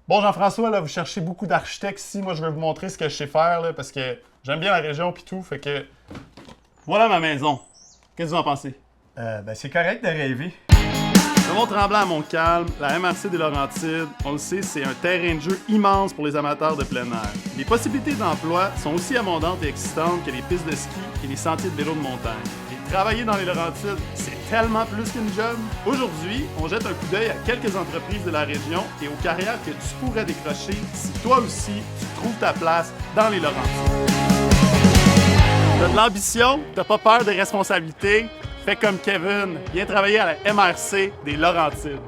Bon, Jean-François, là, vous cherchez beaucoup d'architectes ici. Moi, je vais vous montrer ce que je sais faire, là, parce que j'aime bien la région pis tout. Fait que voilà ma maison. Qu'est-ce que vous en pensez? C'est correct de rêver. Le Mont-Tremblant à Montcalm, la MRC des Laurentides, on le sait, c'est un terrain de jeu immense pour les amateurs de plein air. Les possibilités d'emploi sont aussi abondantes et excitantes que les pistes de ski et les sentiers de vélo de montagne. Et travailler dans les Laurentides, c'est tellement plus qu'une job. Aujourd'hui, on jette un coup d'œil à quelques entreprises de la région et aux carrières que tu pourrais décrocher si toi aussi, tu trouves ta place dans les Laurentides. T'as de l'ambition, t'as pas peur des responsabilités, fais comme Kevin, viens travailler à la MRC des Laurentides.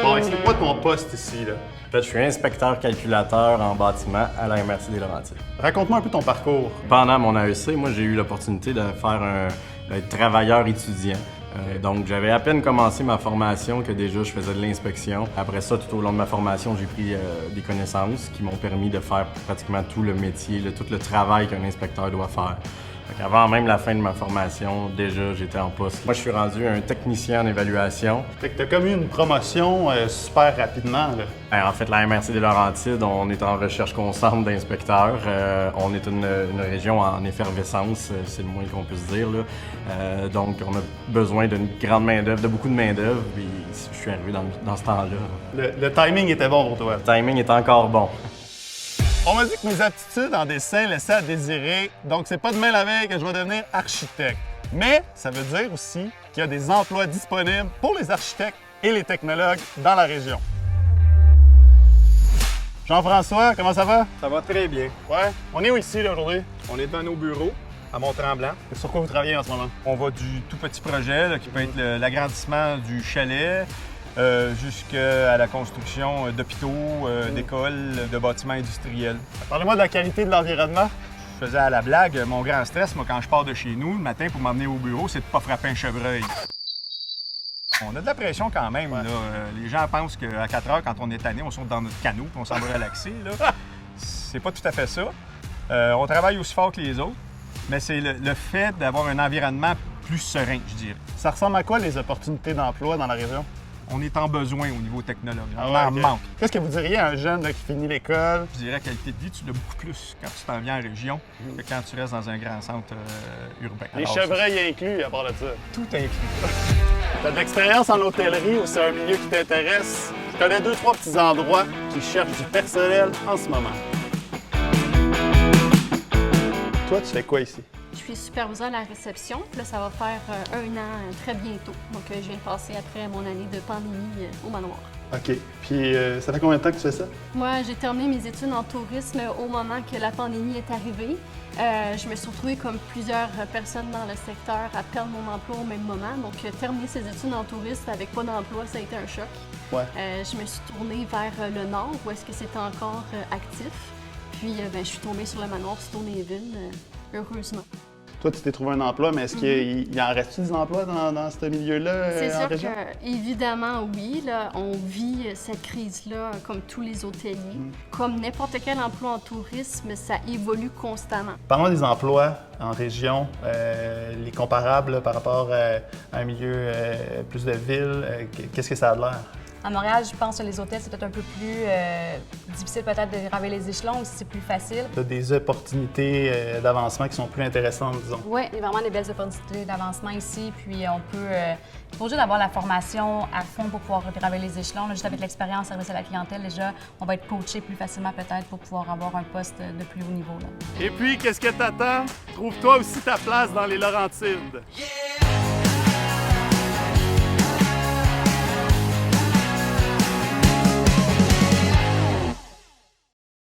Bon, explique-moi ton poste ici, là. En fait, je suis inspecteur calculateur en bâtiment à la MRC des Laurentides. Raconte-moi un peu ton parcours. Pendant mon AEC, moi, j'ai eu l'opportunité de faire d'être travailleur étudiant. Donc, j'avais à peine commencé ma formation que déjà je faisais de l'inspection. Après ça, tout au long de ma formation, j'ai pris des connaissances qui m'ont permis de faire pratiquement tout le métier, tout le travail qu'un inspecteur doit faire. Avant même la fin de ma formation, déjà, j'étais en poste. Moi, je suis rendu un technicien en évaluation. Fait que t'as comme eu une promotion super rapidement, là. En fait, la MRC des Laurentides, on est en recherche constante d'inspecteurs. On est une région en effervescence, c'est le moins qu'on puisse dire, là. Donc, on a besoin d'une grande main-d'œuvre, de beaucoup de main-d'œuvre, puis je suis arrivé dans ce temps-là. Le timing était bon pour toi. Le timing est encore bon. On m'a dit que mes aptitudes en dessin laissaient à désirer, donc c'est pas demain la veille que je vais devenir architecte. Mais ça veut dire aussi qu'il y a des emplois disponibles pour les architectes et les technologues dans la région. Jean-François, comment ça va? Ça va très bien. Ouais. On est où ici, là, aujourd'hui? On est dans nos bureaux à Mont-Tremblant. Et sur quoi vous travaillez en ce moment? On va du tout petit projet là, qui peut être l'agrandissement du chalet jusqu'à la construction d'hôpitaux, d'écoles, de bâtiments industriels. Parlez-moi de la qualité de l'environnement. Je faisais à la blague, mon grand stress, moi, quand je pars de chez nous le matin pour m'emmener au bureau, c'est de ne pas frapper un chevreuil. On a de la pression quand même. Ouais. Là. Les gens pensent qu'à 4 heures, quand on est tanné, on saute dans notre canot et on s'en va relaxer. Là. C'est pas tout à fait ça. On travaille aussi fort que les autres, mais c'est le fait d'avoir un environnement plus serein, je dirais. Ça ressemble à quoi les opportunités d'emploi dans la région? On est en besoin au niveau technologique. On Ah en ouais, ok. manque. Qu'est-ce que vous diriez à un jeune là, qui finit l'école? Je dirais qualité de vie, tu l'as beaucoup plus quand tu t'en viens en région que quand tu restes dans un grand centre urbain. Les Alors, chevreuils inclus, à part de ça. tout inclus. T'as de l'expérience en hôtellerie ou c'est un milieu qui t'intéresse? Je connais 2-3 petits endroits qui cherchent du personnel en ce moment. Toi, tu fais quoi ici? Je suis superviseur à la réception. Puis là, ça va faire un an très bientôt. Donc, je viens de passer après mon année de pandémie au manoir. OK. Puis, ça fait combien de temps que tu fais ça? Moi, j'ai terminé mes études en tourisme au moment que la pandémie est arrivée. Je me suis retrouvée comme plusieurs personnes dans le secteur à perdre mon emploi au même moment. Donc, terminer ses études en tourisme avec pas d'emploi, ça a été un choc. Ouais. Je me suis tournée vers le nord, où est-ce que c'était encore actif. Puis, je suis tombée sur le manoir Stoneyville, heureusement. Toi, tu t'es trouvé un emploi, mais est-ce qu'il y en reste-tu des emplois dans ce milieu-là C'est en sûr région? que, évidemment, oui. Là, on vit cette crise-là comme tous les hôteliers. Comme n'importe quel emploi en tourisme, ça évolue constamment. Parlons des emplois en région, les comparables là, par rapport à un milieu plus de ville. Qu'est-ce que ça a de l'air? À Montréal, je pense que les hôtels, c'est peut-être un peu plus difficile peut-être de gravir les échelons, ou si c'est plus facile. Tu as des opportunités d'avancement qui sont plus intéressantes, disons. Oui, il y a vraiment des belles opportunités d'avancement ici, puis on peut... il faut juste avoir la formation à fond pour pouvoir gravir les échelons. Là, juste avec l'expérience service à la clientèle, déjà, on va être coaché plus facilement peut-être pour pouvoir avoir un poste de plus haut niveau. Là. Et puis, qu'est-ce que t'attends? Trouve-toi aussi ta place dans les Laurentides.